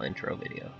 normal intro video.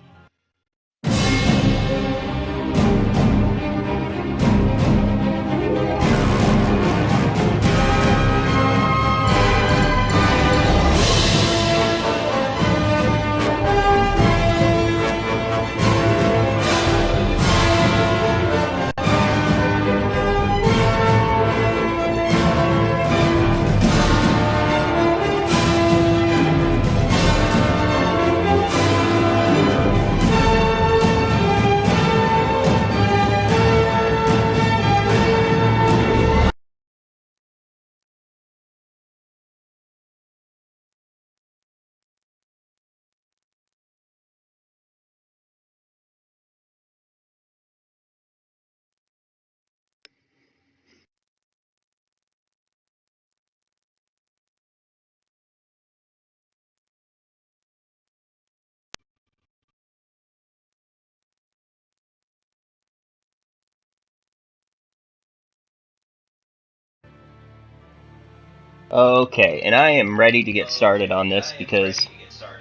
Okay, and I am ready to get started on this because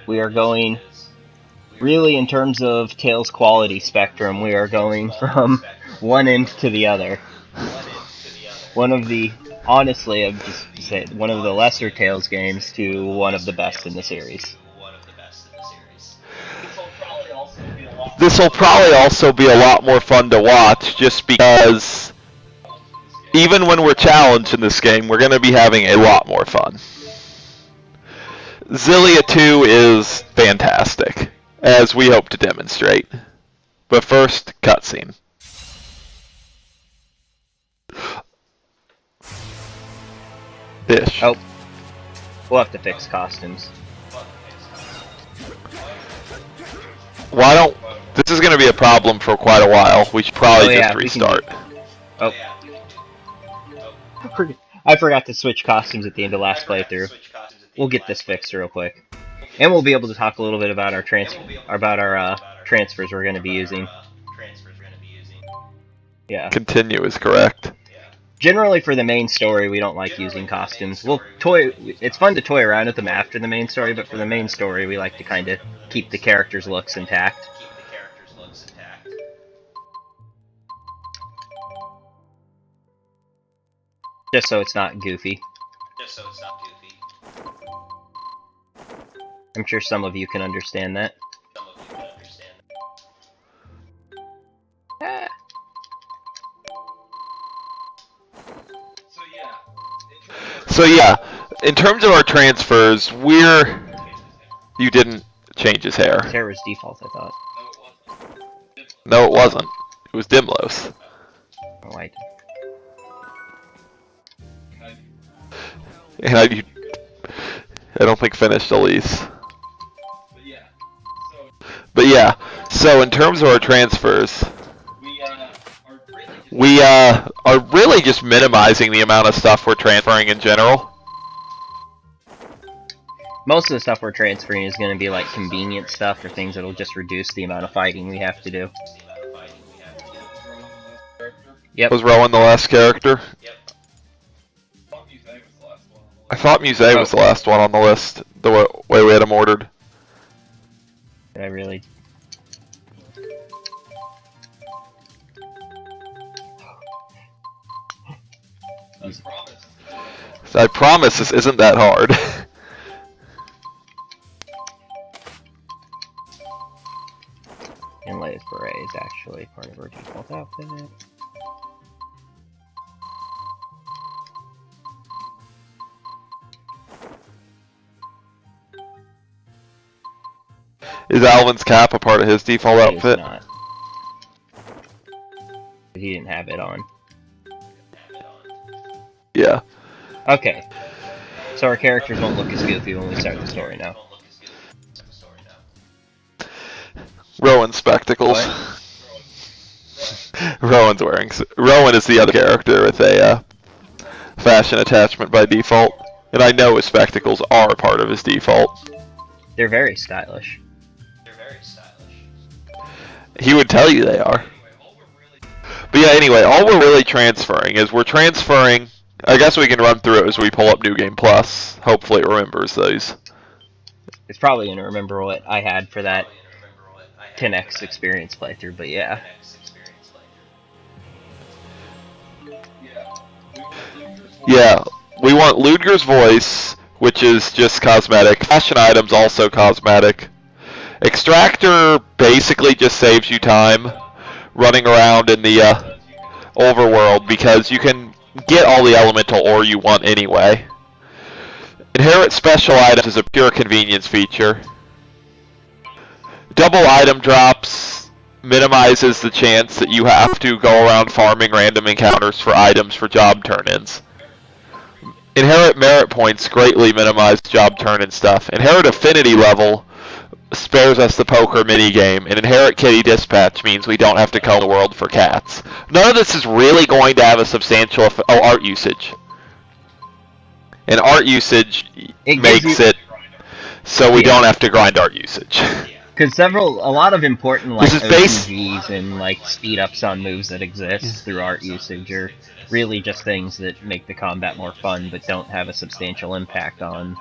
we are going, really in terms of Tales quality spectrum, we are going from one end to the other. One of the, honestly, I've just said, one of the lesser Tales games to one of the best in the series. This will probably also be a lot more fun to watch, just because even when we're challenged in this game, we're going to be having a lot more fun. Xillia 2 is fantastic, as we hope to demonstrate. But first, cutscene. Ish. Oh, we'll have to fix costumes. Why don't... This is going to be a problem for quite a while. We should probably just restart. Oh. I forgot to switch costumes at the end of last playthrough. We'll get this fixed real quick. And we'll be able to talk a little bit about our transfers we're going to be using. Yeah. Continue is correct. Generally for the main story, we don't like using costumes. It's fun to toy around with them after the main story, but for the main story, we like to kind of keep the characters' looks intact. Just so it's not goofy. I'm sure some of you can understand that. So yeah, in terms of our transfers, You didn't change his hair. His hair was default, I thought. No, it wasn't. It was Dimlos. Oh, I And I don't think finished Elise. But yeah, so in terms of our transfers, we are really just minimizing the amount of stuff we're transferring in general. Most of the stuff we're transferring is going to be like convenient stuff or things that'll just reduce the amount of fighting we have to do. Yep. Was Rowan the last character? I thought Muse was the last one on the list, the way we had them ordered. I really... I promise this isn't that hard. Inlay's beret is actually part of our default outfit. Is Alvin's cap a part of his default outfit? It is not. He didn't have it on. Yeah. Okay. So our characters won't look as goofy when we start the story now. Rowan spectacles. Rowan is the other character with a fashion attachment by default. And I know his spectacles are part of his default. They're very stylish. He would tell you they are. But yeah, anyway, all we're really transferring is I guess we can run through it as we pull up New Game Plus. Hopefully it remembers those. It's probably going to remember what I had for that. 10x experience playthrough, but yeah. Yeah, we want Ludger's voice, which is just cosmetic. Fashion items also cosmetic. Extractor basically just saves you time running around in the overworld because you can get all the elemental ore you want anyway. Inherit special items is a pure convenience feature. Double item drops minimizes the chance that you have to go around farming random encounters for items for job turn-ins. Inherit merit points greatly minimize job turn-in stuff. Inherit affinity level spares us the poker minigame, and Inherit Kitty Dispatch means we don't have to comb the world for cats. None of this is really going to have a substantial art usage. And art usage makes it so we don't have to grind art usage. Because a lot of important like OTGs and like speed ups on moves that exist through art usage are really just things that make the combat more fun, but don't have a substantial impact on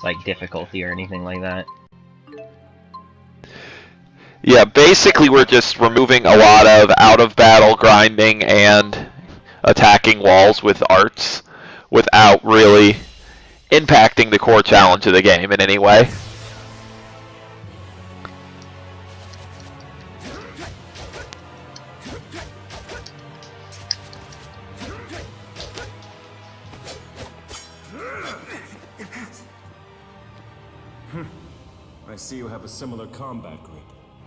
like difficulty or anything like that. Yeah, basically we're just removing a lot of out-of-battle grinding and attacking walls with arts without really impacting the core challenge of the game in any way. I see you have a similar combat grip.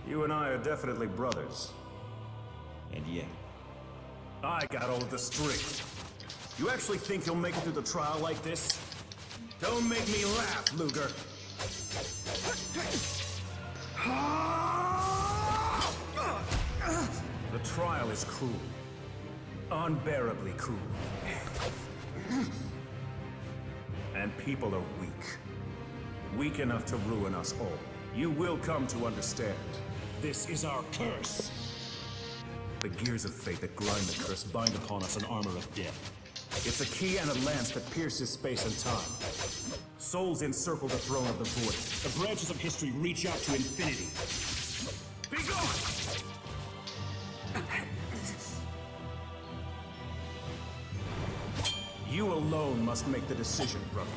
You and I are definitely brothers. And yet, I got all the strength. You actually think you'll make it through the trial like this? Don't make me laugh, Luger. The trial is cruel. Unbearably cruel. And people are weak. Weak enough to ruin us all. You will come to understand. This is our curse. The gears of fate that grind the curse bind upon us an armor of death. It's a key and a lance that pierces space and time. Souls encircle the throne of the void. The branches of history reach out to infinity. Be gone! You alone must make the decision, brother.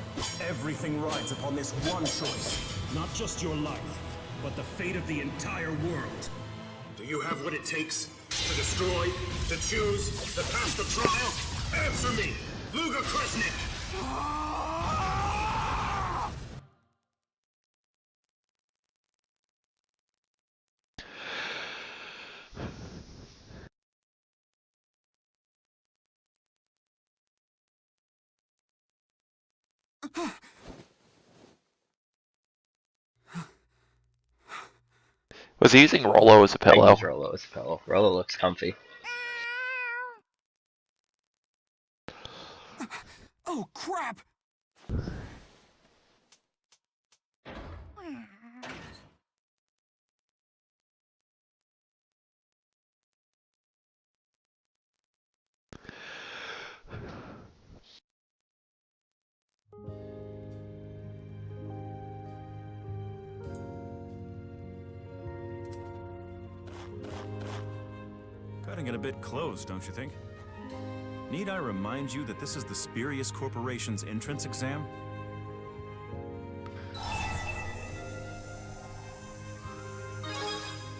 Everything rides upon this one choice. Not just your life, but the fate of the entire world. Do you have what it takes to destroy, to choose, to pass the trial? Answer me, Luger Kresnik! Was he using Rollo as a pillow? I use Rollo as a pillow. Rollo looks comfy. Oh, crap! Cutting it a bit close, don't you think? Need I remind you that this is the Spurious Corporation's entrance exam?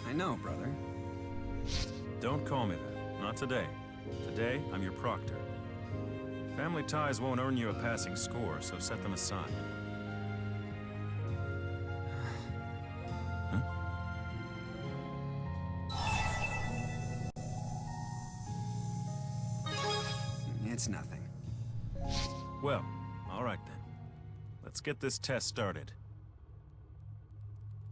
I know, brother. Don't call me that. Not today. Today, I'm your proctor. Family ties won't earn you a passing score, so set them aside. It's nothing. Well, all right then. Let's get this test started.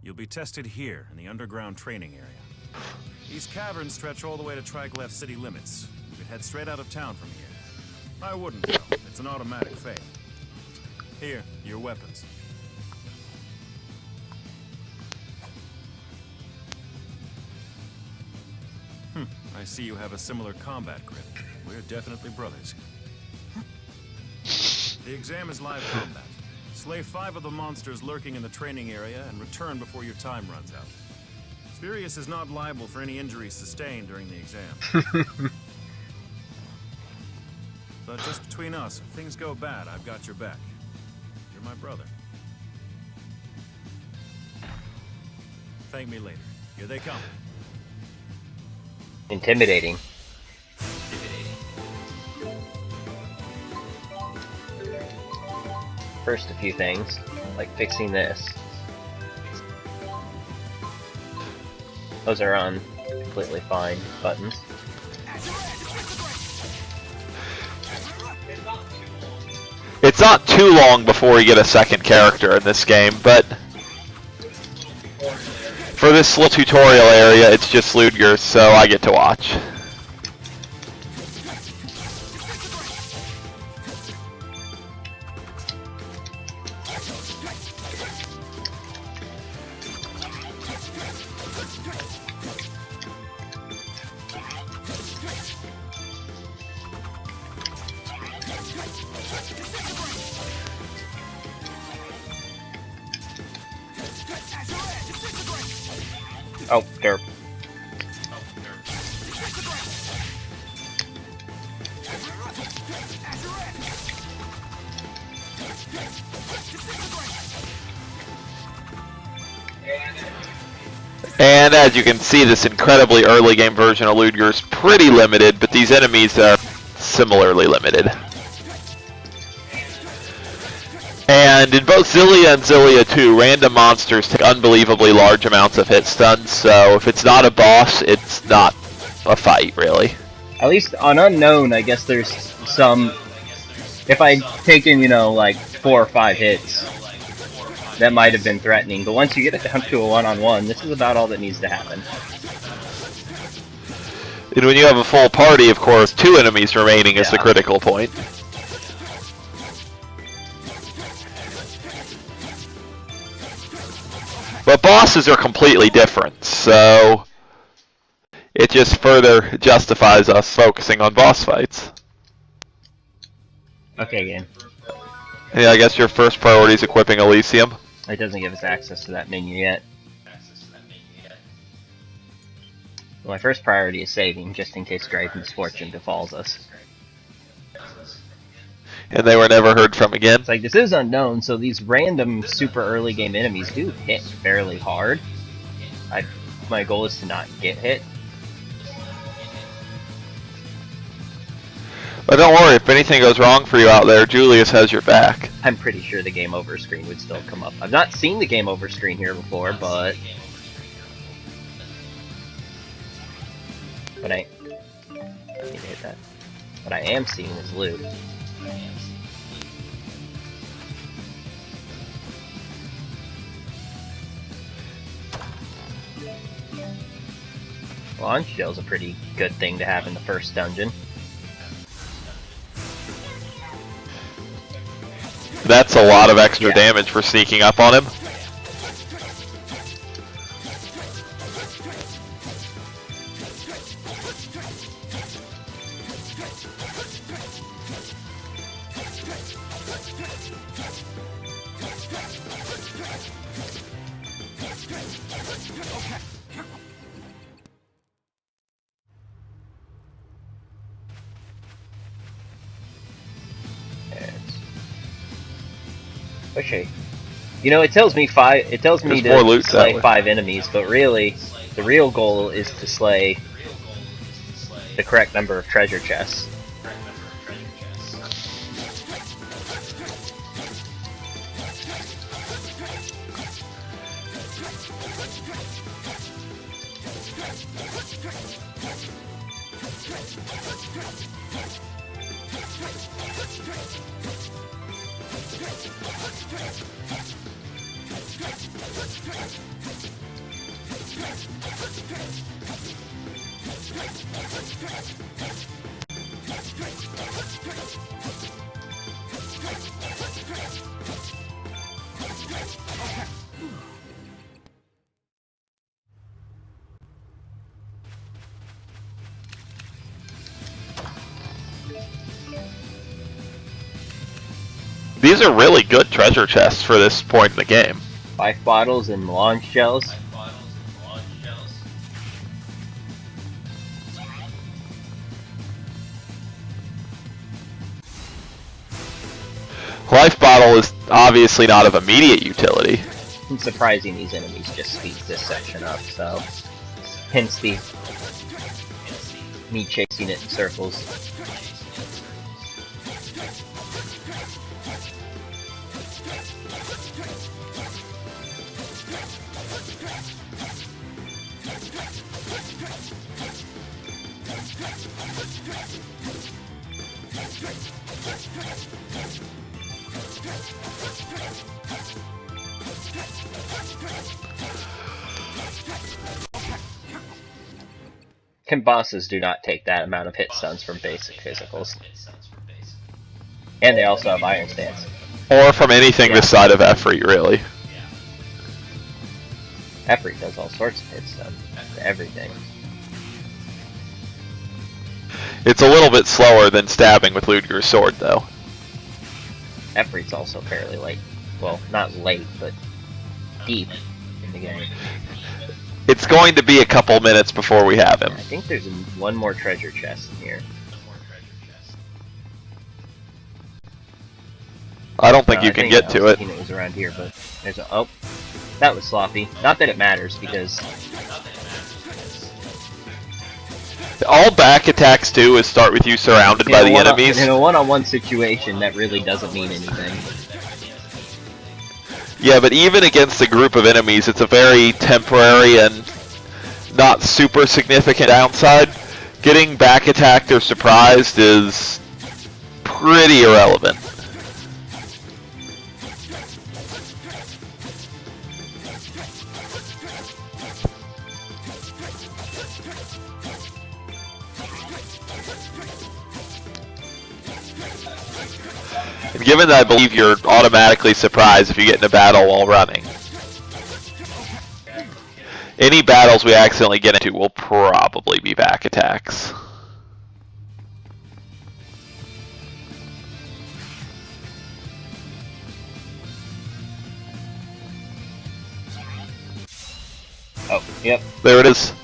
You'll be tested here in the underground training area. These caverns stretch all the way to Triglav city limits. You could head straight out of town from here. I wouldn't, though. It's an automatic fail. Here, your weapons. I see you have a similar combat grip. We're definitely brothers. The exam is live combat. Slay 5 of the monsters lurking in the training area and return before your time runs out. Furious is not liable for any injuries sustained during the exam. But just between us, if things go bad, I've got your back. You're my brother. Thank me later. Here they come. Intimidating. First, a few things, like fixing this. Those are on completely fine buttons. It's not too long before you get a second character in this game, but for this little tutorial area, it's just Ludger, so I get to watch. Oh, derp. And as you can see, this incredibly early game version of Ludger is pretty limited, but these enemies are similarly limited. And in both Xillia and Xillia 2, random monsters take unbelievably large amounts of hit stuns, so if it's not a boss, it's not a fight, really. At least on Unknown, I guess there's some... If I'd taken, you know, like 4 or 5 hits, that might have been threatening, but once you get it down to a one-on-one, this is about all that needs to happen. And when you have a full party, of course, 2 enemies remaining is the critical point. But bosses are completely different, so it just further justifies us focusing on boss fights. Okay, game. Yeah, I guess your first priority is equipping Elysium. It doesn't give us access to that menu yet. Well, my first priority is saving, just in case grave misfortune befalls us. And they were never heard from again. It's like, this is Unknown, so these random super early game enemies do hit fairly hard. My goal is to not get hit. But don't worry, if anything goes wrong for you out there, Julius has your back. I'm pretty sure the game over screen would still come up. I've not seen the game over screen here before, but... I need to hit that. What I am seeing is loot. Launch shell's a pretty good thing to have in the first dungeon. That's a lot of extra damage for sneaking up on him. Okay. You know, it tells me to slay 5 enemies, but really, the real goal is to slay the correct number of treasure chests. These are really good treasure chests for this point in the game. 5 bottles and launch shells. Life bottle is obviously not of immediate utility. It's surprising these enemies just speeds this section up, so hence the me chasing it in circles. Bosses do not take that amount of hit stuns from basic physicals. And they also have iron stance. Or from anything this side of Efreet, really. Efreet does all sorts of hit stun to everything. It's a little bit slower than stabbing with Ludger's sword, though. Efreet's also fairly late. Well, not late, but deep in the game. It's going to be a couple minutes before we have him. I think there's one more treasure chest in here. I don't think you can get to it. I think it was around here, but there's a... Oh, that was sloppy. Not that it matters, because... All back attacks do is start with you surrounded by the enemies. In a one-on-one situation, that really doesn't mean anything. Yeah, but even against a group of enemies, it's a very temporary and not super significant downside. Getting back attacked or surprised is pretty irrelevant. And given that I believe you're automatically surprised if you get in a battle while running, any battles we accidentally get into will probably be back attacks. Oh, yep. There it is.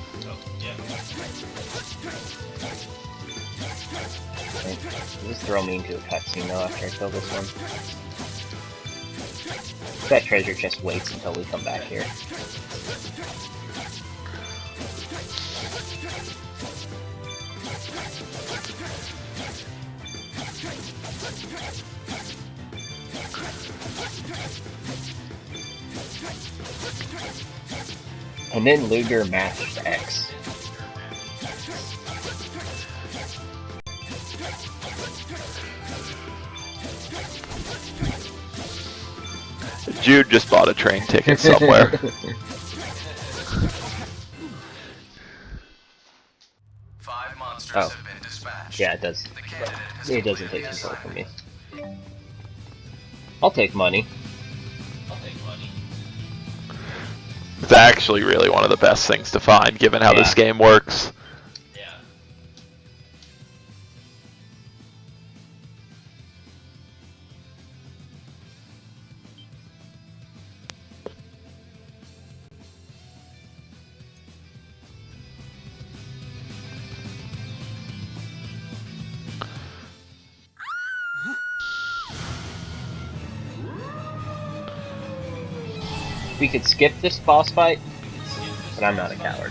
Just throw me into a cutscene though after I kill this one. That treasure chest waits until we come back here. And then Luger mashed X. Jude just bought a train ticket somewhere. Oh. Yeah, it does. It doesn't take control from me. I'll take money. It's actually really one of the best things to find, given how this game works. We could skip this boss fight, but I'm not a coward.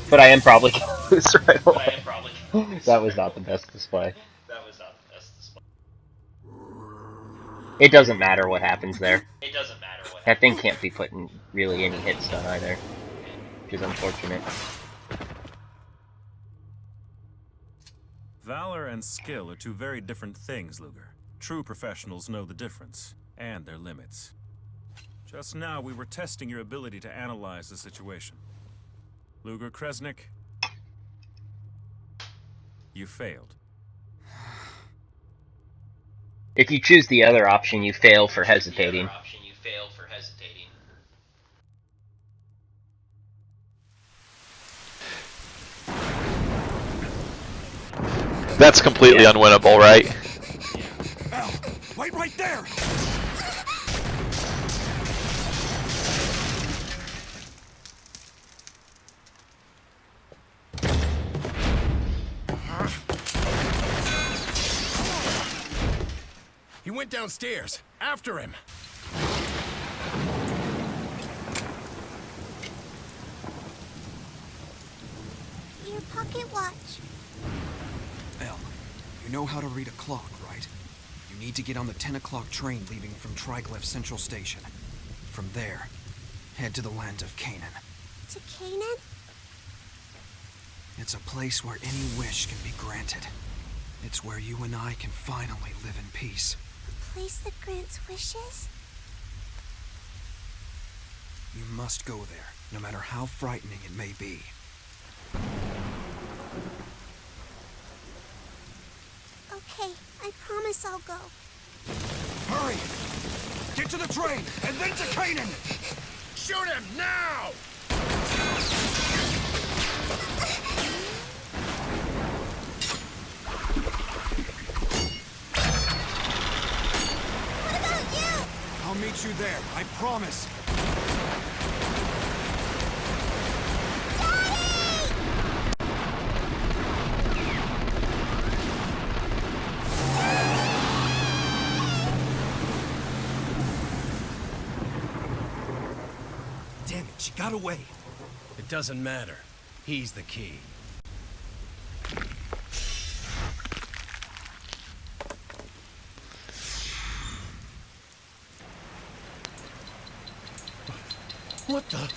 But I am probably gonna lose right away. That was not the best display. It doesn't matter what happens there. That thing can't be putting really any hits done either, which is unfortunate. Valor and skill are two very different things, Luger. True professionals know the difference, and their limits. Just now, we were testing your ability to analyze the situation. Luger Kresnik, you failed. If you choose the other option, you fail for hesitating. That's completely unwinnable, right? Al, wait right there! went downstairs. After him. Your pocket watch. Elle, you know how to read a clock, right? You need to get on the 10 o'clock train leaving from Triglyph Central Station. From there, head to the land of Canaan. To Canaan? It's a place where any wish can be granted. It's where you and I can finally live in peace. A place that grants wishes? You must go there, no matter how frightening it may be. Okay, I promise I'll go. Hurry! Get to the train, and then to Canaan! Shoot him now! What about you? I'll meet you there, I promise. Damn it, she got away. It doesn't matter. He's the key. What the?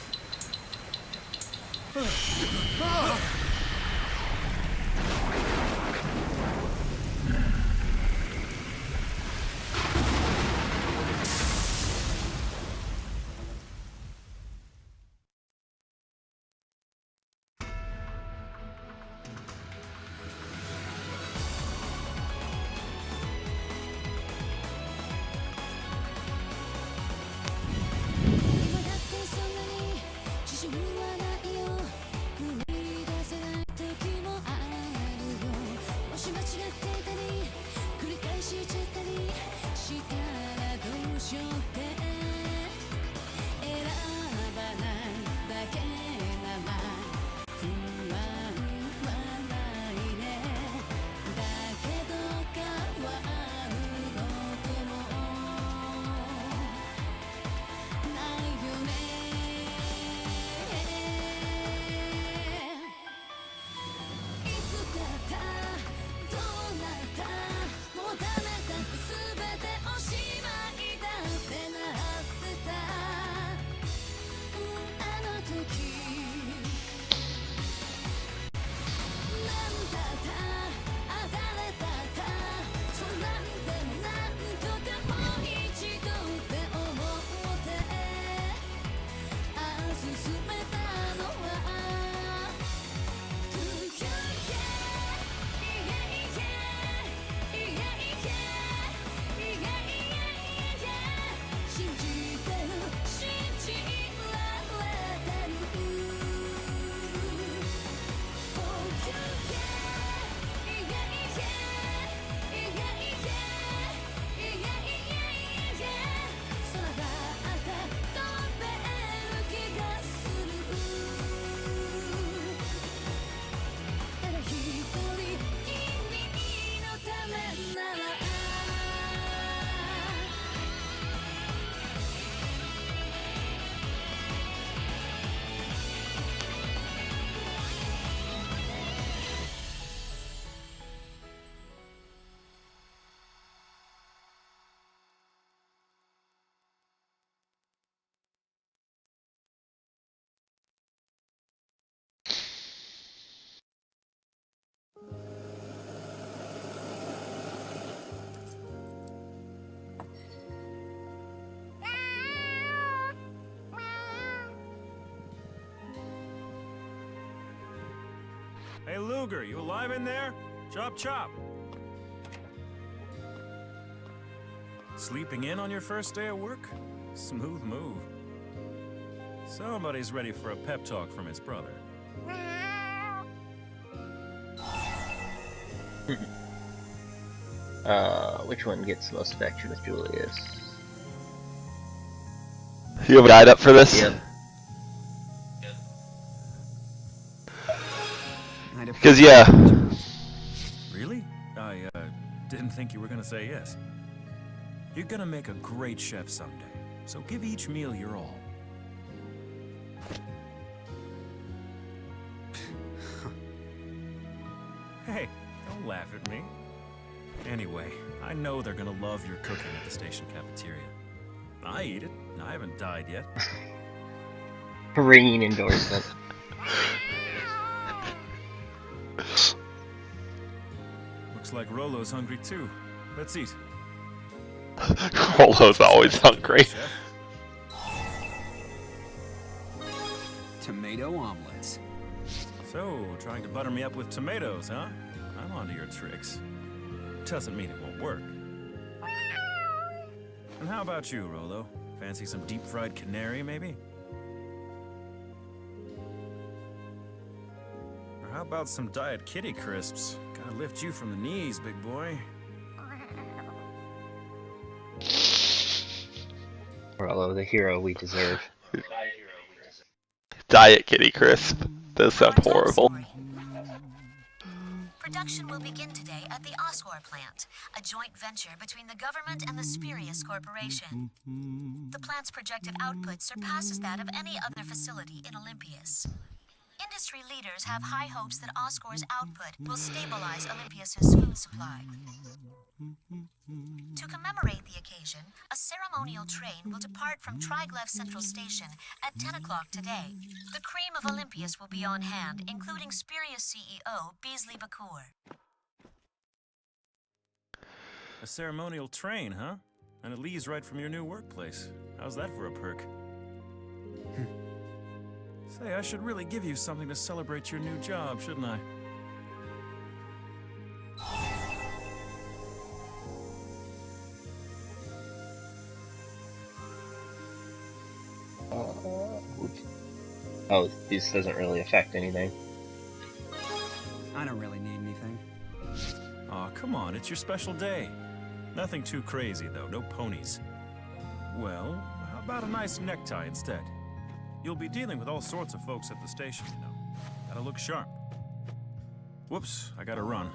Hey, Luger, you alive in there? Chop chop. Sleeping in on your first day of work? Smooth move. Somebody's ready for a pep talk from his brother. Which one gets the most affection with Julius? You have a guide up for this? Yep. Because, yeah. Really? I, didn't think you were gonna say yes. You're gonna make a great chef someday, so give each meal your all. Hey, don't laugh at me. Anyway, I know they're gonna love your cooking at the station cafeteria. I eat it. I haven't died yet. Ringing endorsement. Looks like Rolo's hungry too. Let's eat. Rolo's always hungry. Chef. Tomato omelets. So, trying to butter me up with tomatoes, huh? I'm onto your tricks. Doesn't mean it won't work. And how about you, Rolo? Fancy some deep-fried canary, maybe? Or how about some Diet Kitty crisps? Gotta lift you from the knees, big boy. Rolo, the hero we deserve. Diet Kitty Crisp. Does sound horrible. Production will begin today at the Oscor plant, a joint venture between the government and the Spurious Corporation. The plant's projected output surpasses that of any other facility in Olympias. Industry leaders have high hopes that Oscor's output will stabilize Olympias's food supply. To commemorate the occasion, a ceremonial train will depart from Triglev Central Station at 10 o'clock today. The cream of Olympias will be on hand, including Spurious CEO Beasley Bakur. A ceremonial train, huh? And it leaves right from your new workplace. How's that for a perk? Say, I should really give you something to celebrate your new job, shouldn't I? Oh, this doesn't really affect anything. I don't really need anything. Aw, come on, it's your special day. Nothing too crazy, though, no ponies. Well, how about a nice necktie instead? You'll be dealing with all sorts of folks at the station, you know. Gotta look sharp. Whoops, I gotta run.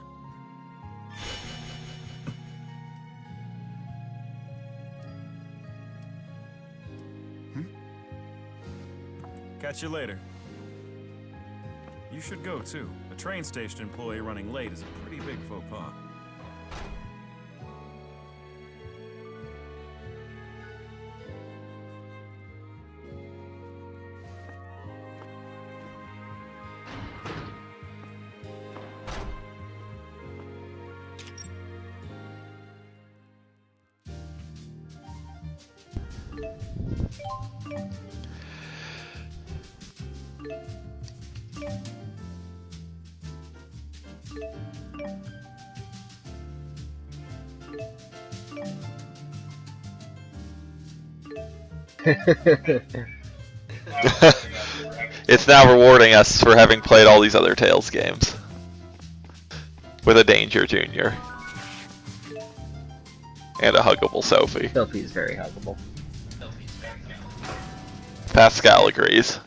Catch you later. You should go, too. A train station employee running late is a pretty big faux pas. It's now rewarding us for having played all these other Tales games. With a Danger Junior. And a huggable Sophie. Sophie is very huggable. Pascal agrees.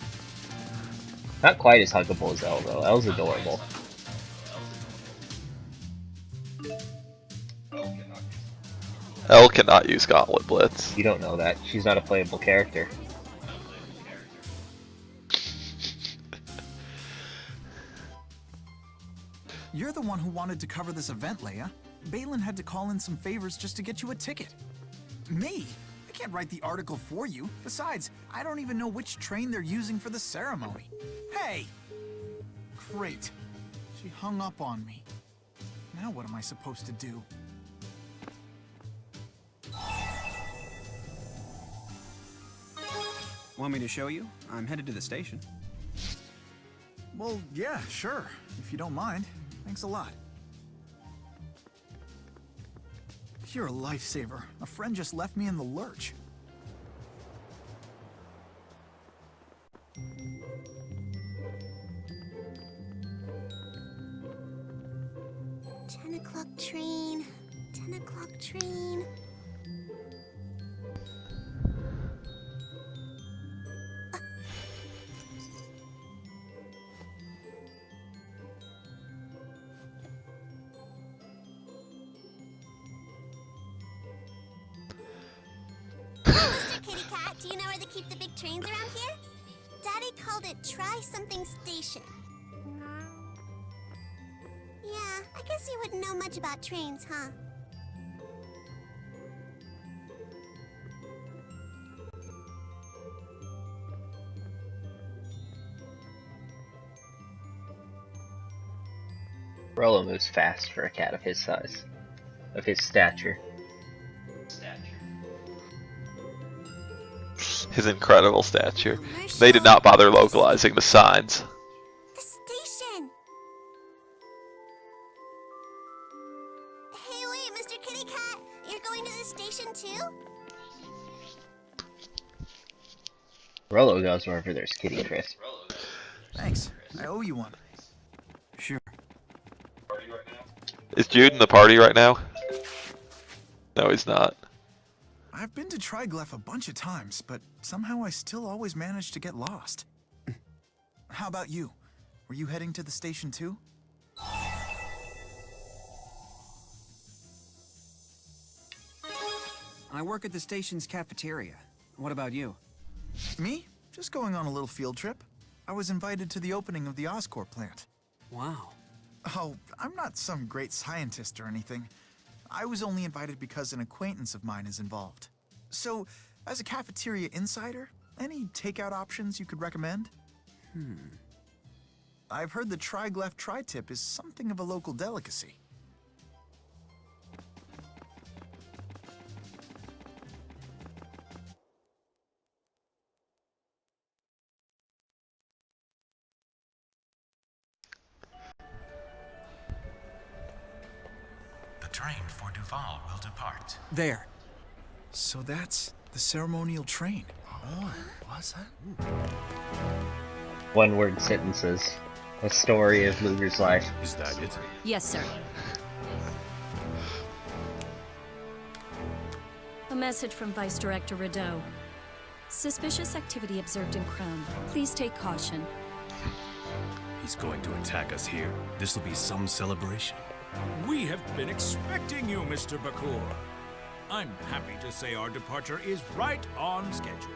Not quite as huggable as Elle, though. Elle's adorable. Elle cannot use Gauntlet Blitz. You don't know that. She's not a playable character. You're the one who wanted to cover this event, Leia. Balin had to call in some favors just to get you a ticket. Me? I can't write the article for you. Besides, I don't even know which train they're using for the ceremony. Hey! Great. She hung up on me. Now what am I supposed to do? Want me to show you? I'm headed to the station. Well, yeah, sure. If you don't mind. Thanks a lot. You're a lifesaver. A friend just left me in the lurch. Train. 10 o'clock train. Do you know where they keep the big trains around here? Daddy called it Try Something Station. Yeah, I guess you wouldn't know much about trains, huh? Rollo moves fast for a cat of his size, of his stature. His incredible stature. They did not bother localizing the signs. The station! Hey, wait, Mr. Kitty Cat! You're going to the station too? Rollo goes wherever there's kitty, Chris. Thanks. I owe you one. Sure. Is Jude in the party right now? No, he's not. I've been to Trigleph a bunch of times, but somehow I still always manage to get lost. How about you? Were you heading to the station too? I work at the station's cafeteria. What about you? Me? Just going on a little field trip. I was invited to the opening of the Oscorp plant. Wow. Oh, I'm not some great scientist or anything. I was only invited because an acquaintance of mine is involved. So, as a cafeteria insider, any takeout options you could recommend? I've heard the Trigleph tri-tip is something of a local delicacy. The train for Duval will depart. There. So that's the ceremonial train. Oh, what's that? One-word sentences. A story of Luger's life. Is that it? Yes, sir. A message from Vice Director Rideau. Suspicious activity observed in Crown. Please take caution. He's going to attack us here. This'll be some celebration. We have been expecting you, Mr. Bakur. I'm happy to say our departure is right on schedule.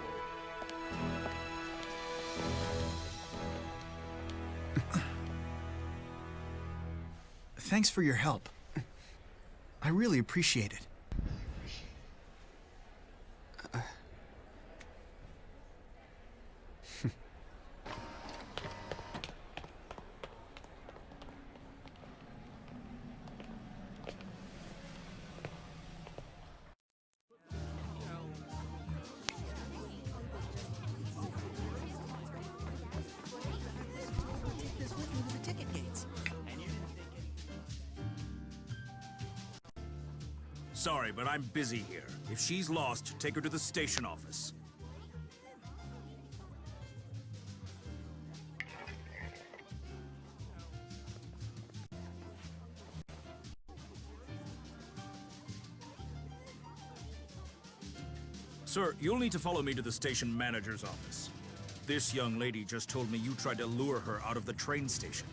Thanks for your help. I really appreciate it. Sorry, but I'm busy here. If she's lost, take her to the station office. Sir, you'll need to follow me to the station manager's office. This young lady just told me you tried to lure her out of the train station.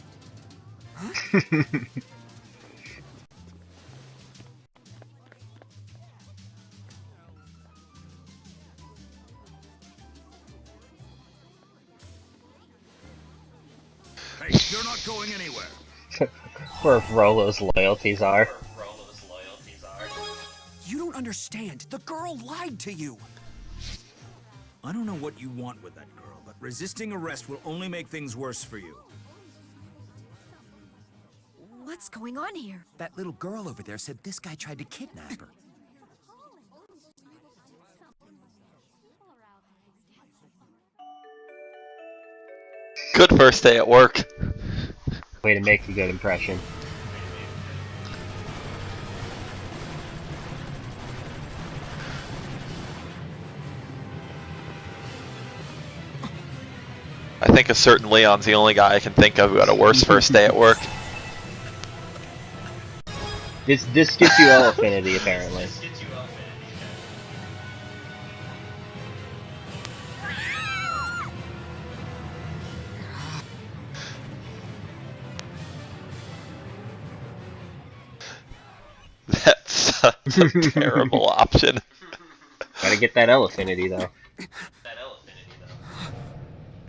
Hey, you're not going anywhere. Where Rollo's loyalties are. You don't understand. The girl lied to you. I don't know what you want with that girl, but resisting arrest will only make things worse for you. What's going on here? That little girl over there said this guy tried to kidnap her. Good first day at work. Way to make a good impression. I think a certain Leon's the only guy I can think of who had a worse first day at work. This gets you L affinity, apparently. That's a terrible option. Gotta get that L affinity, though.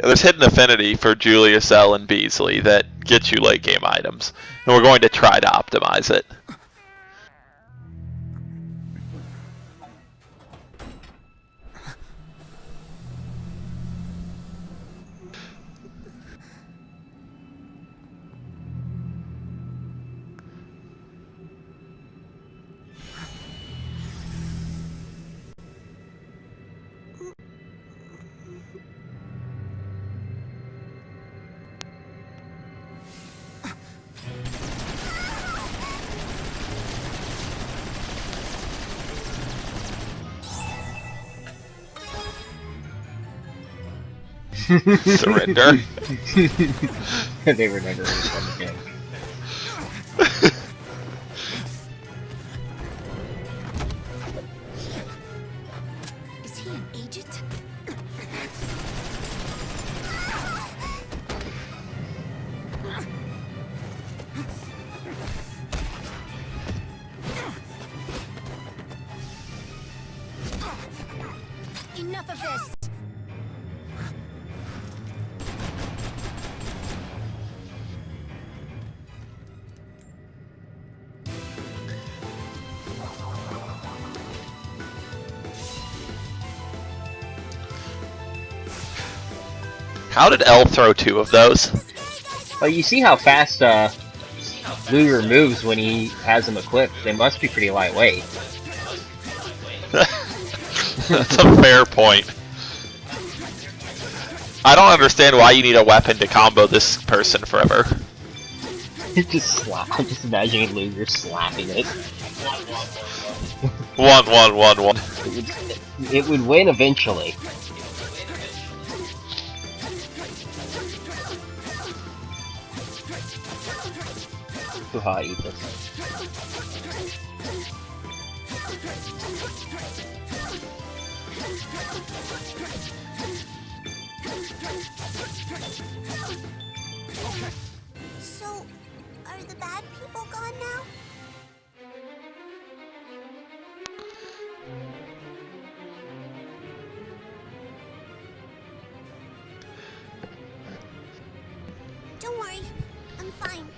There's hidden affinity for Julius, L, and Beasley that gets you late game items, and we're going to try to optimize it. Surrender. They were never really fun again. Is he an agent? Enough of this! How did L throw 2 of those? Well, you see how fast Luger moves when he has them equipped. They must be pretty lightweight. That's a fair point. I don't understand why you need a weapon to combo this person forever. Just slap. I'm just imagining Luger slapping it. 1-1-1-1. It would win eventually. Too hot, eat this. So, are the bad people gone now? Don't worry, I'm fine.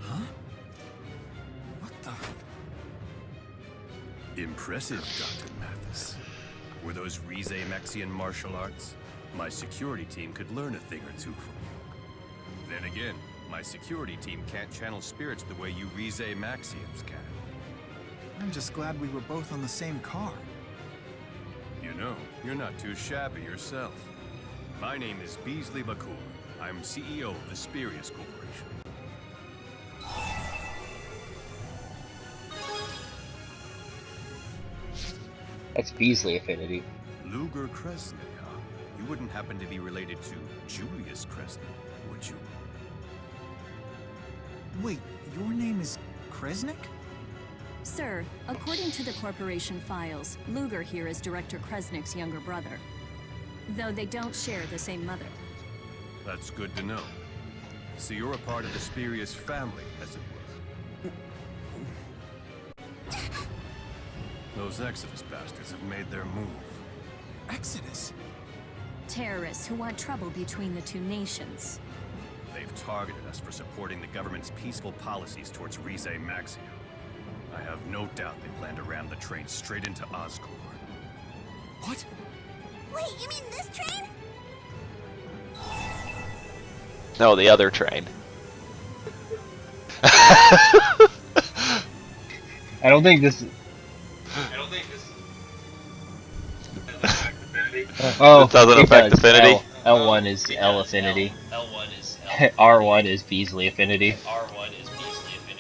Huh? What the? Impressive, Dr. Mathis. Were those Rize-Mexian martial arts? My security team could learn a thing or two from you. Then again, my security team can't channel spirits the way you Rize-Maxians can. I'm just glad we were both on the same car. You know, you're not too shabby yourself. My name is Beasley Bakur. I'm CEO of the Spurious Corporation. That's Beasley affinity. Luger Kresnik, huh? You wouldn't happen to be related to Julius Kresnik, would you? Wait, your name is Kresnik? Sir, according to the corporation files, Luger here is Director Kresnik's younger brother. Though they don't share the same mother. That's good to know. So you're a part of the Spurious family, as it were. Those Exodus bastards have made their move. Exodus? Terrorists who want trouble between the two nations. They've targeted us for supporting the government's peaceful policies towards Rize-Maxia. I have no doubt they plan to ram the train straight into Oscorp. What? Wait, you mean this train? No, the other train. I don't think this. Oh, it doesn't affect affinity. L1 is L affinity. R1 is Beasley affinity.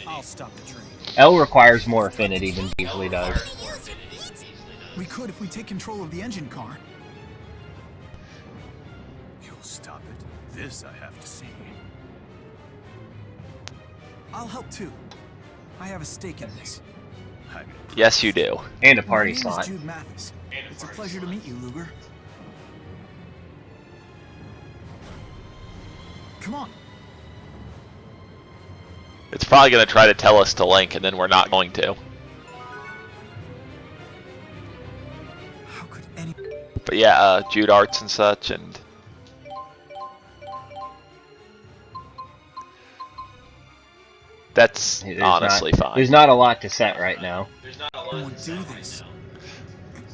I'll stop the train. L requires more affinity than Beasley does. We could if we take control of the engine car. You'll stop it? This I have to see. I'll help too. I have a stake in this. Yes, you do. And a party My name slot. is Jude Mathis. It's a pleasure to meet you, Luger. Come on. It's probably going to try to tell us to link, and then we're not going to. But yeah, Jude arts and such, and that's honestly fine. There's not a lot to set right now. Do this.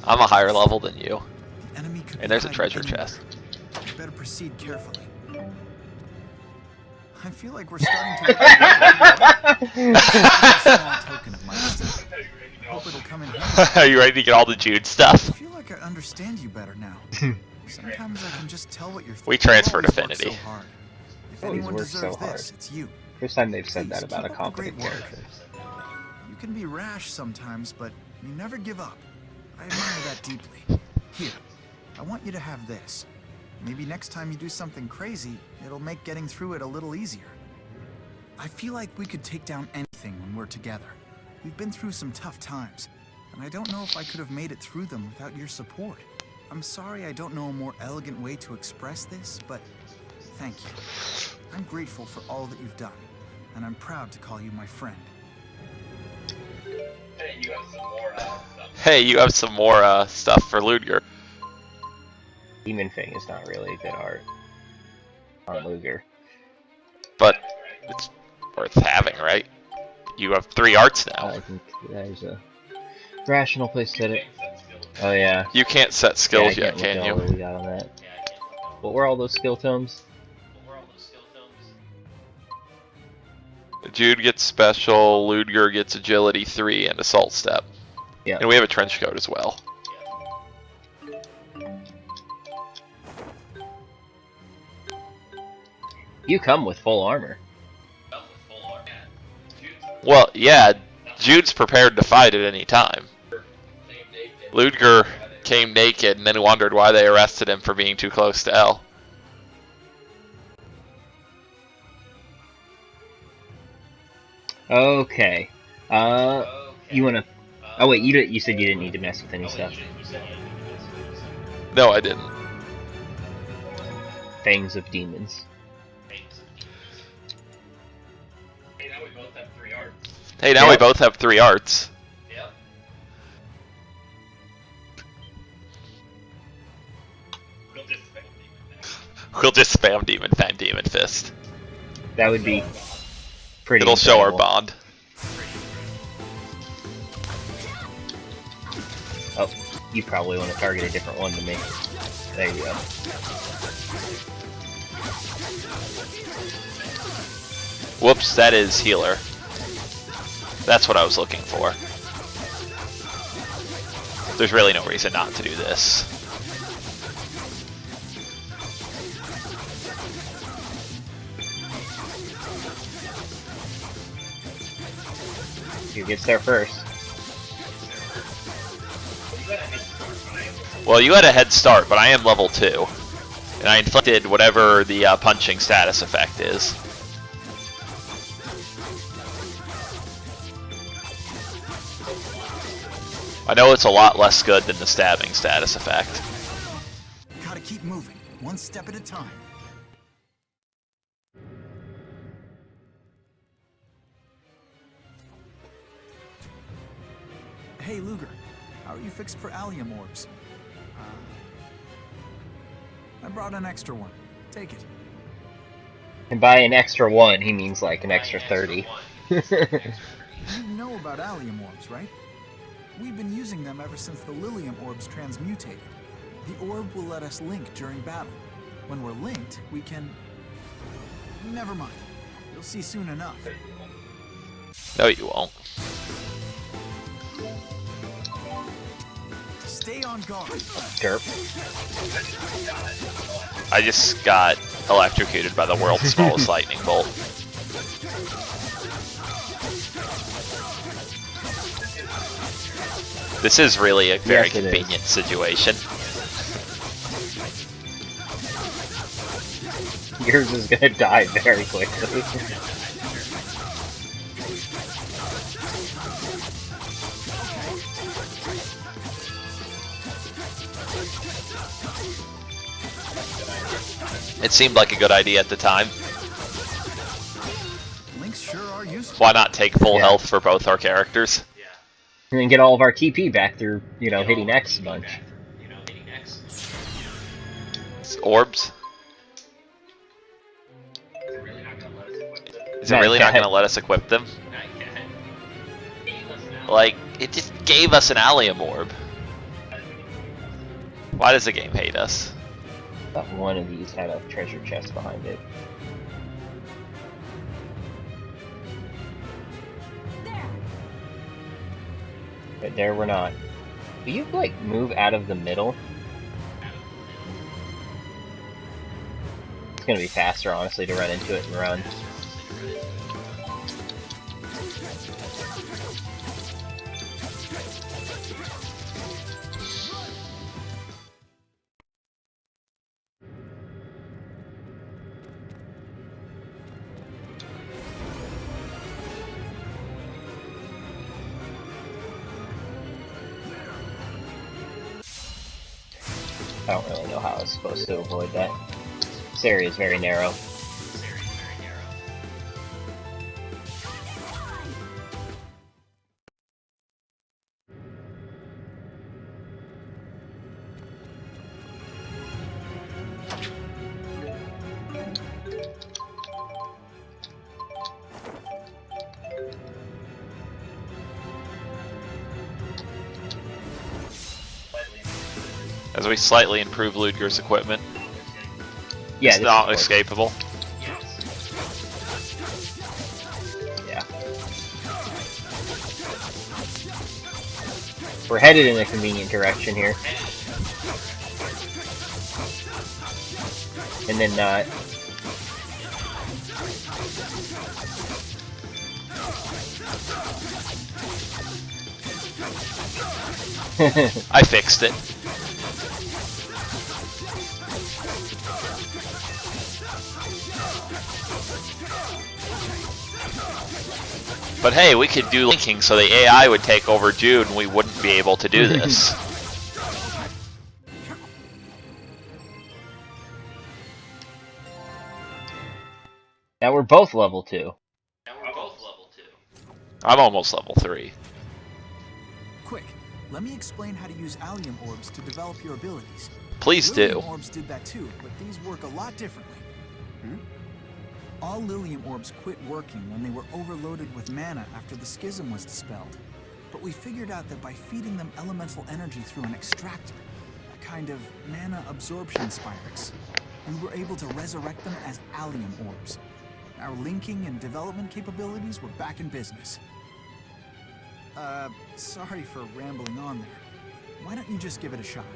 I'm a higher level than you, The enemy could and be there's a hiding treasure anywhere. chest. You better proceed carefully. I feel like we're starting to small token of my visit. Hope it'll come in handy. Are you ready to get all the Jude stuff? I feel like I understand you better now. Sometimes I can just tell what you're thinking. We transferred You always work Affinity. so hard. If Always anyone work so deserves hard. this, it's you. First time they've said Please, that about a keep up the competent great work. character. You can be rash sometimes, but you never give up. I admire that deeply. Here, I want you to have this. Maybe next time you do something crazy, it'll make getting through it a little easier. I feel like we could take down anything when we're together. We've been through some tough times, and I don't know if I could have made it through them without your support. I'm sorry I don't know a more elegant way to express this, but thank you. I'm grateful for all that you've done, and I'm proud to call you my friend. Hey, you have some more stuff for Ludger. Demon Fang is not really good art on Luger. But it's worth having, right? You have 3 arts now. I think there's a rational place to set it. Oh yeah. You can't set skills Yeah, I yet, can't can look at what you? we got on that. What were all those skill tomes? Jude gets special, Ludger gets agility 3 and assault step. Yeah. And we have a trench coat as well. You come with full armor. Well, yeah, Jude's prepared to fight at any time. Ludger came naked and then wondered why they arrested him for being too close to L. Okay. You wanna? Oh wait, you said you didn't need to mess with any stuff. No, I didn't. Fangs of demons. Hey, now we both have 3 arts. We'll just spam Demon Fang, Demon Fist. That would be pretty. It'll show our incredible. bond. Oh, you probably want to target a different one than me. There you go. Whoops, that is healer. That's what I was looking for. There's really no reason not to do this. Who gets there first? Well, you had a head start, but I am level 2. And I inflicted whatever the punching status effect is. I know it's a lot less good than the stabbing status effect. Gotta keep moving, one step at a time. Hey, Luger, how are you fixed for allium orbs? I brought an extra one. Take it. And by an extra 1, he means like an extra 30. You know about allium orbs, right? We've been using them ever since the Lilium orbs transmutated. The orb will let us link during battle. When we're linked, we can... Never mind. You'll see soon enough. No, you won't. Stay on guard. Derp. I just got electrocuted by the world's smallest lightning bolt. This is really a very convenient situation. Yours is gonna die very quickly. It seemed like a good idea at the time. Links sure are useful. Why not take full health for both our characters? And then get all of our TP back through, hitting X a bunch. orbs? Is it really not going to let us equip them? Like, it just gave us an allium orb. Why does the game hate us? I thought one of these had a treasure chest behind it. But there we're not. Do you, like, move out of the middle? It's gonna be faster, honestly, to run into it and run. I don't really know how I was supposed to avoid that. This area is very narrow. As we slightly improve Ludger's equipment. Yeah, it's not escapable. Yeah. We're headed in a convenient direction here. And then not. I fixed it. But hey, we could do linking so the AI would take over Jude and we wouldn't be able to do this. Now we're both level 2. I'm almost level 3. Quick, let me explain how to use allium orbs to develop your abilities. Please do. Lilium orbs did that too, but these work a lot differently. All Lilium orbs quit working when they were overloaded with mana after the schism was dispelled. But we figured out that by feeding them elemental energy through an extractor, a kind of mana absorption spyrix, we were able to resurrect them as allium orbs. Our linking and development capabilities were back in business. Sorry for rambling on there. Why don't you just give it a shot?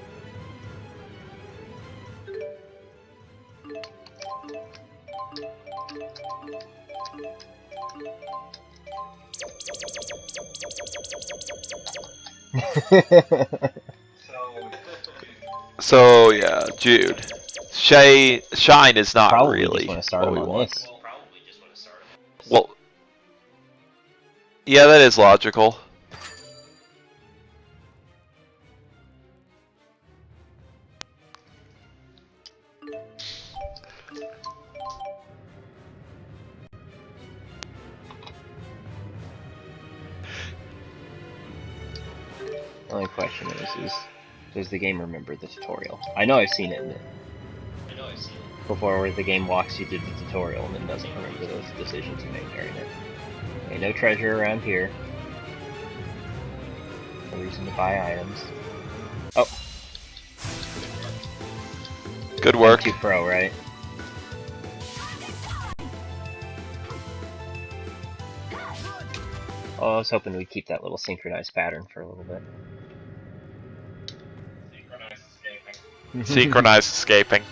So yeah, Jude. Shine is not Probably really just want to start what we on want. this. Well, yeah, that is logical. The only question is does the game remember the tutorial? I know I've seen it in it. Before, where the game walks you through the tutorial and then doesn't remember those decisions you made during it. Okay, no treasure around here. No reason to buy items. Oh. Good work. 2 Pro, right? Oh, I was hoping we'd keep that little synchronized pattern for a little bit. Synchronized escaping.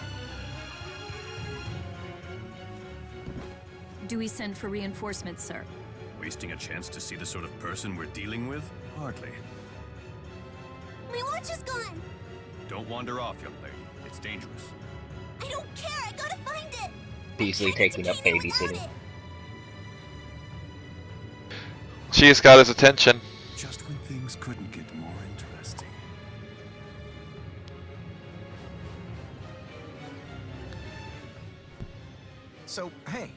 Do we send for reinforcements, sir? Wasting a chance to see the sort of person we're dealing with? Hardly. My watch is gone! Don't wander off, young lady. It's dangerous. I don't care, I gotta find it! Easily taking up babysitting. She has got his attention. Just when things couldn't get more interesting. So, hey.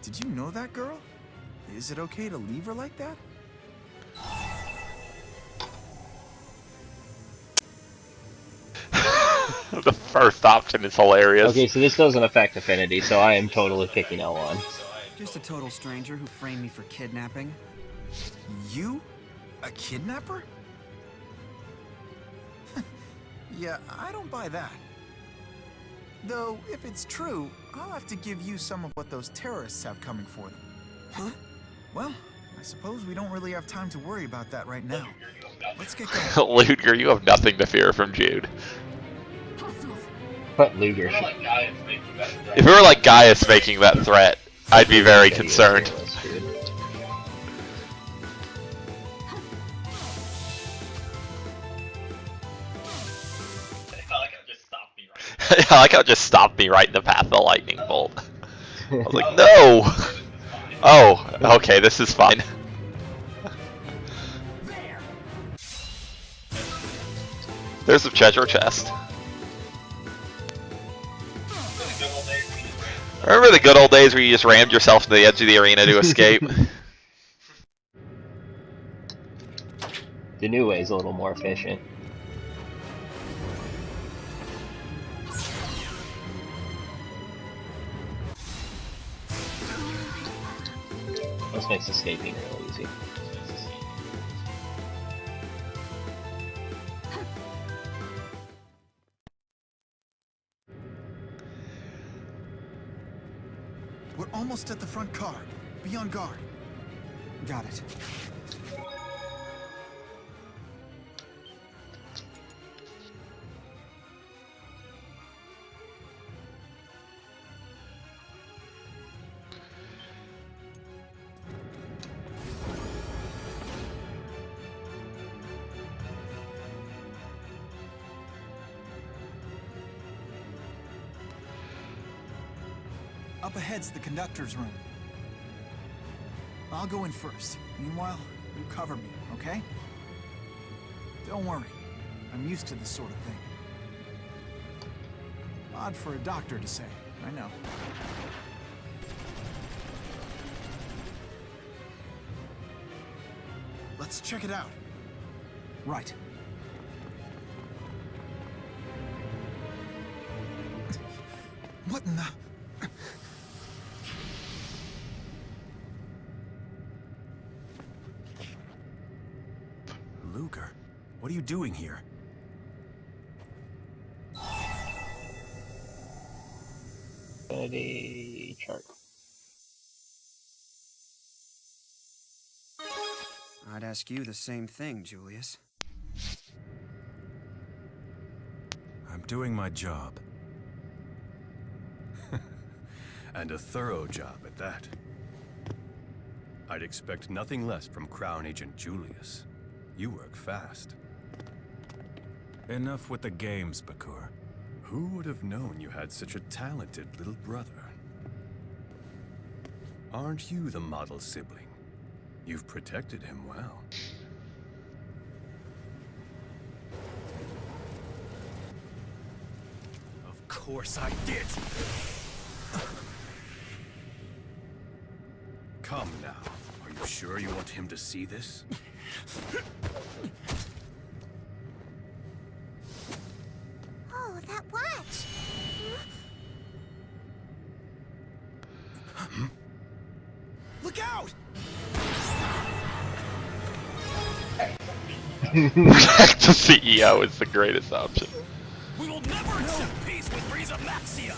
Did you know that girl? Is it okay to leave her like that? The first option is hilarious. Okay, so this doesn't affect affinity, so I am totally picking L1. Just a total stranger who framed me for kidnapping. You? A kidnapper? Yeah, I don't buy that. Though, if it's true, I'll have to give you some of what those terrorists have coming for them. Huh? Well, I suppose we don't really have time to worry about that right now. Let's get going. Luger, you have nothing to fear from Jude. But Luger. If it were like Gaius making that threat, I'd be very concerned. I like how it just stopped me right in the path of the lightning bolt. I was like, no! Oh, okay, this is fine. There's a treasure chest. Remember the good old days where you just rammed yourself to the edge of the arena to escape? The new way is a little more efficient. This makes escaping real easy. We're almost at the front car. Be on guard. Got it. Up ahead's the conductor's room. I'll go in first. Meanwhile, you cover me, okay? Don't worry. I'm used to this sort of thing. Odd for a doctor to say, I know. Let's check it out. Right. What in the... Luger, what are you doing here? Affinity chart. I'd ask you the same thing, Julius. I'm doing my job. And a thorough job at that. I'd expect nothing less from Crown Agent Julius. You work fast. Enough with the games, Bakur. Who would have known you had such a talented little brother? Aren't you the model sibling? You've protected him well. Of course I did! Come now. Are you sure you want him to see this? Oh, that watch! Look out! Protect the CEO is the greatest option. We will never accept peace with Riza Maxia!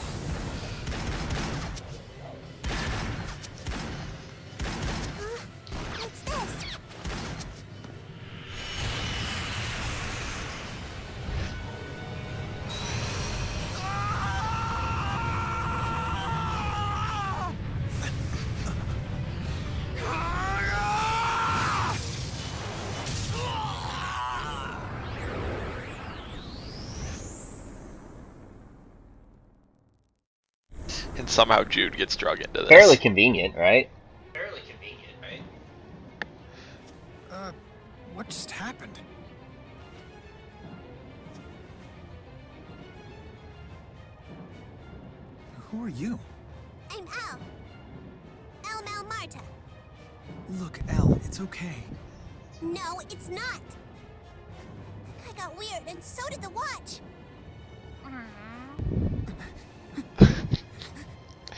What's this? And somehow Jude gets drug into this. Fairly convenient, right? What just happened? Who are you? I'm El. El Marta. Look, Elle, it's okay. No, it's not. That guy got weird, and so did the watch.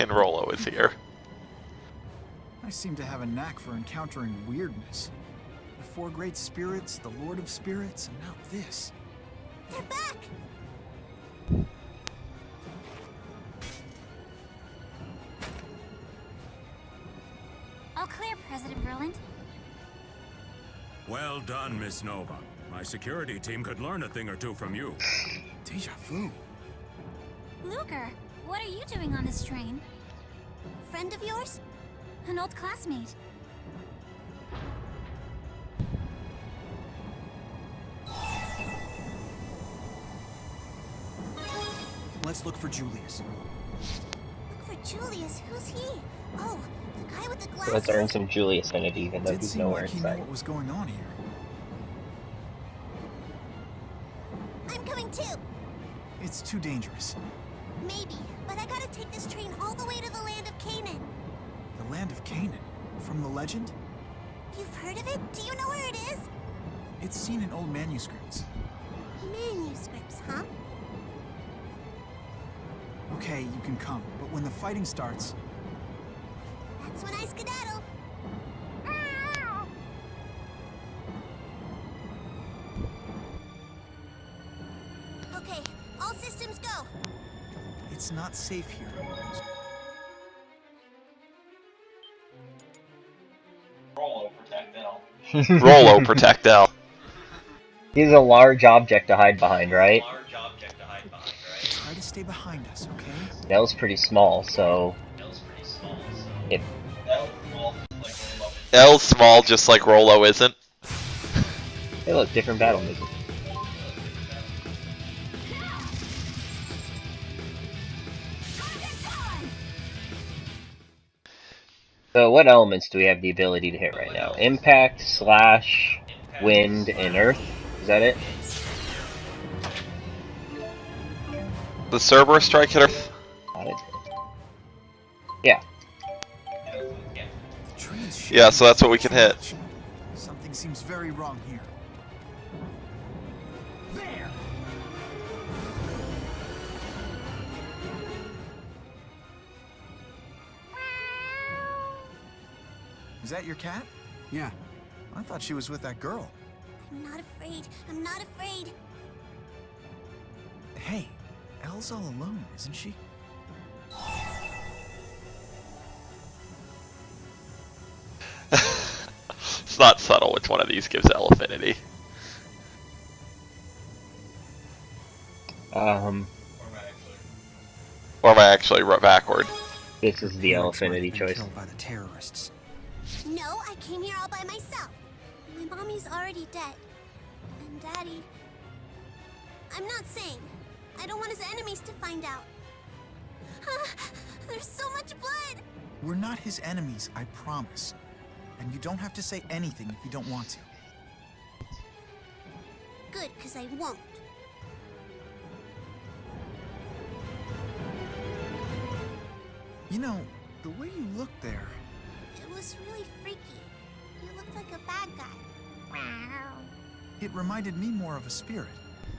and Rollo is here. I seem to have a knack for encountering weirdness. The four great spirits, the Lord of Spirits, and now this. They're back! All clear, President Verland. Well done, Miss Nova. My security team could learn a thing or two from you. Deja vu. Luger, what are you doing on this train? Friend of yours? An old classmate. Let's look for Julius. Look for Julius. Who's he? Oh, the guy with the glasses. Let's earn some Julius affinity, even though Did he's seem nowhere like in he knew sight. what was going on here. I'm coming too. It's too dangerous. Maybe, but I gotta take this train all the way to the land of Canaan. The land of Canaan? From the legend? You've heard of it? Do you know where it is? It's seen in old manuscripts. Manuscripts, huh? Okay, you can come, but when the fighting starts... That's when I skedaddle. Okay, all systems go. It's not safe here. Rollo, protect L. He's a large object to hide behind, right? Try to stay behind us, okay? L's pretty small, so... If... L's small, just like Rollo isn't. Hey look, different battle music. So what elements do we have the ability to hit right now? Impact, slash, wind, and earth? Is that it? The Cerberus strike hit Earth? Got it. Yeah. Yeah, so that's what we can hit. Something seems very wrong here. There. Is that your cat? Yeah. I thought she was with that girl. I'm not afraid. I'm not afraid. Hey, Elle's all alone, isn't she? It's not subtle which one of these gives L affinity. Or am I actually backward? This is the L affinity choice. Killed by the terrorists. No, I came here all by myself. My mommy's already dead. And Daddy... I'm not saying. I don't want his enemies to find out. There's so much blood! We're not his enemies, I promise. And you don't have to say anything if you don't want to. Good, because I won't. You know, the way you look there... It was really freaky. You looked like a bad guy. It reminded me more of a spirit.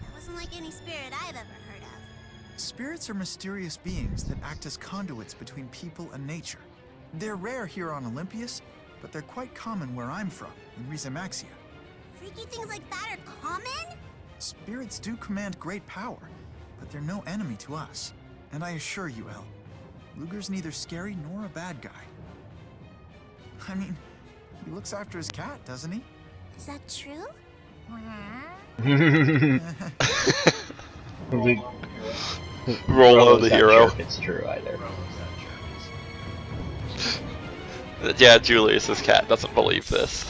That wasn't like any spirit I've ever heard of. Spirits are mysterious beings that act as conduits between people and nature. They're rare here on Olympius, but they're quite common where I'm from, in Rizamaxia. Freaky things like that are common? Spirits do command great power, but they're no enemy to us. And I assure you, Elle, Luger's neither scary nor a bad guy. I mean, he looks after his cat, doesn't he? Is that true? Rollo the hero. Sure if it's true either. Yeah, Julius's cat doesn't believe this.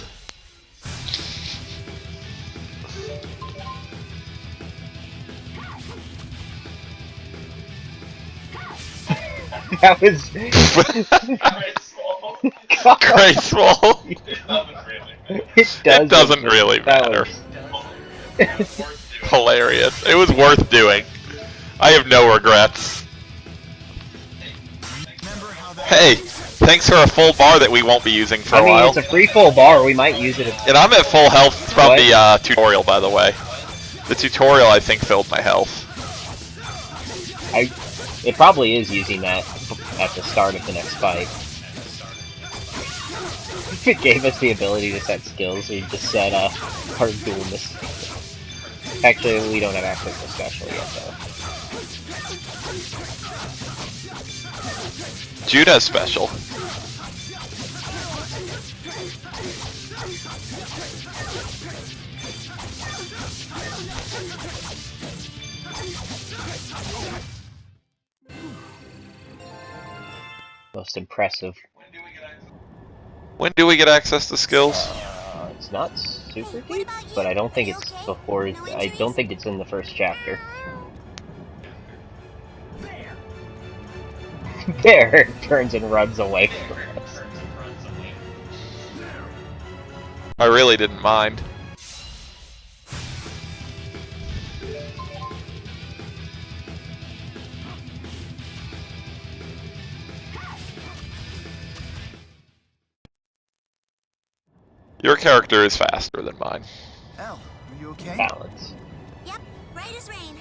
That was... Graceful. It doesn't really matter. Hilarious. It was worth doing. I have no regrets. Hey, thanks for a full bar that we won't be using for a while. It's a free full bar. We might use it. And I'm at full health from the tutorial, by the way. The tutorial, I think, filled my health. It probably is using that. at the start of the next fight. If it gave us the ability to set skills, we'd just set our dual miss. Actually, we don't have access to special yet, though. Jude has special. Most impressive. When do we get access to skills? It's not super deep, but I don't think it's before. I don't think it's in the first chapter. There, turns and runs away from us. I really didn't mind. Your character is faster than mine. Elle, are you okay? Balance. Yep, right as rain.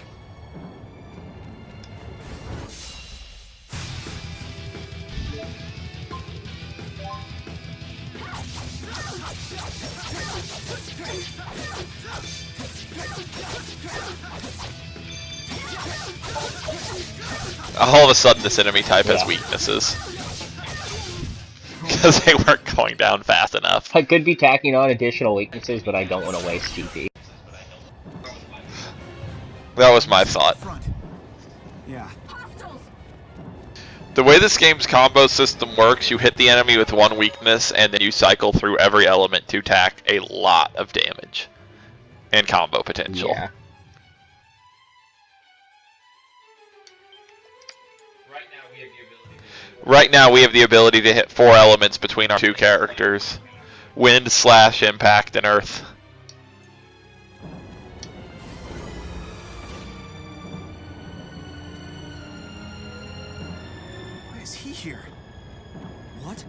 All of a sudden, this enemy type has weaknesses. Because they weren't going down fast enough. I could be tacking on additional weaknesses, but I don't want to waste TP. That was my thought. Yeah. The way this game's combo system works, you hit the enemy with one weakness, and then you cycle through every element to tack a lot of damage. And combo potential. Yeah. Right now we have the ability to hit 4 elements between our 2 characters. Wind, slash, impact, and earth. Why is he here? What?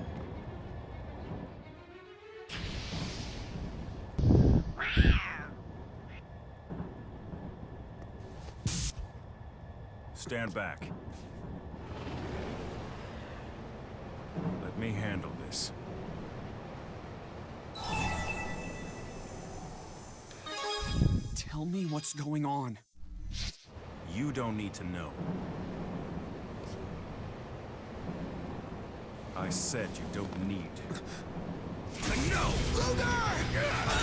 Stand back. Let me handle this. Tell me what's going on. You don't need to know. I said you don't need to know. Luger!